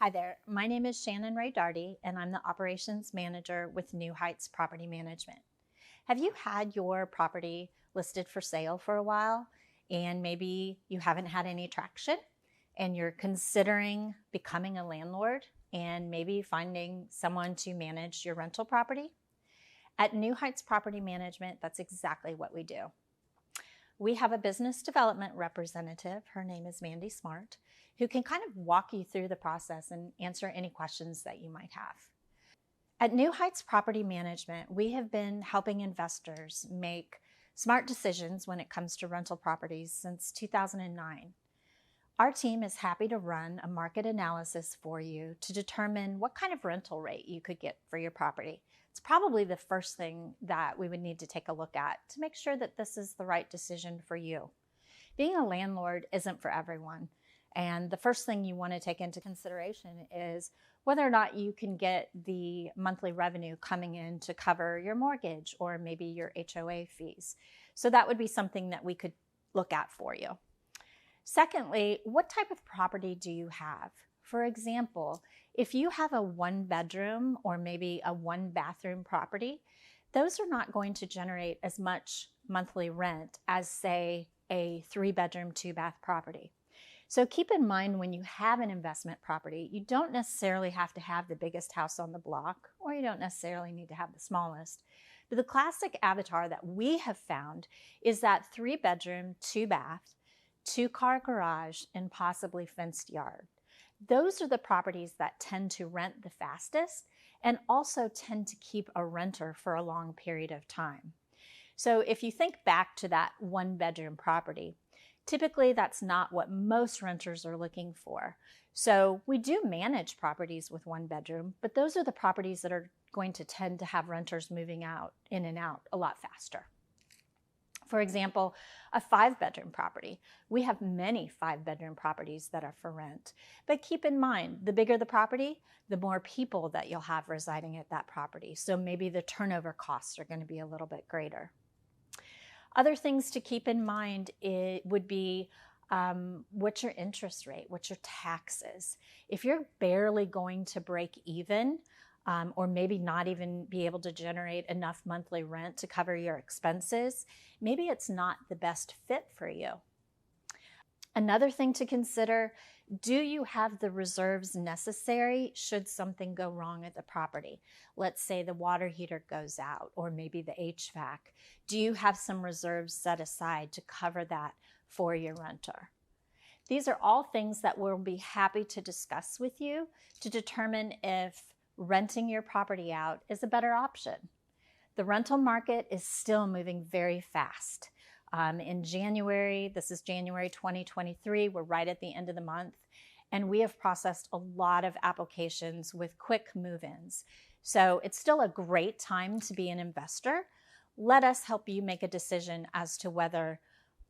Hi there, my name is Shannon Ray Darty, and I'm the Operations Manager with New Heights Property Management. Have you had your property listed for sale for a while, and maybe you haven't had any traction, and you're considering becoming a landlord and maybe finding someone to manage your rental property? At New Heights Property Management, that's exactly what we do. We have a business development representative, her name is Mandy Smart, who can kind of walk you through the process and answer any questions that you might have. At New Heights Property Management, we have been helping investors make smart decisions when it comes to rental properties since 2009. Our team is happy to run a market analysis for you to determine what kind of rental rate you could get for your property. It's probably the first thing that we would need to take a look at to make sure that this is the right decision for you. Being a landlord isn't for everyone, and the first thing you want to take into consideration is whether or not you can get the monthly revenue coming in to cover your mortgage or maybe your HOA fees. So that would be something that we could look at for you. Secondly, what type of property do you have? For example, if you have a 1-bedroom or maybe a 1-bathroom property, those are not going to generate as much monthly rent as, say, a 3-bedroom, 2-bath property. So keep in mind, when you have an investment property, you don't necessarily have to have the biggest house on the block, or you don't necessarily need to have the smallest. But the classic avatar that we have found is that 3-bedroom, 2-bath, 2-car garage, and possibly fenced yard. Those are the properties that tend to rent the fastest and also tend to keep a renter for a long period of time. So if you think back to that 1-bedroom property, typically that's not what most renters are looking for. So we do manage properties with 1 bedroom, but those are the properties that are going to tend to have renters moving out in and out a lot faster. For example, a 5-bedroom property. We have many 5-bedroom properties that are for rent. But keep in mind, the bigger the property, the more people that you'll have residing at that property. So maybe the turnover costs are going to be a little bit greater. Other things to keep in mind would be what's your interest rate, what's your taxes. If you're barely going to break even, or maybe not even be able to generate enough monthly rent to cover your expenses, maybe it's not the best fit for you. Another thing to consider, do you have the reserves necessary should something go wrong at the property? Let's say the water heater goes out, or maybe the HVAC. Do you have some reserves set aside to cover that for your renter? These are all things that we'll be happy to discuss with you to determine if renting your property out is a better option. The rental market is still moving very fast. In January, this is January 2023, we're right at the end of the month, and we have processed a lot of applications with quick move-ins. So it's still a great time to be an investor. Let us help you make a decision as to whether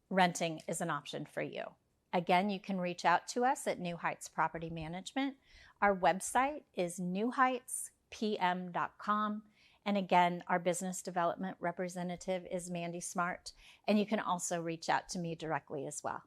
renting is an option for you. Again, you can reach out to us at New Heights Property Management. Our website is newheightspm.com. And again, our business development representative is Mandy Smart. And you can also reach out to me directly as well.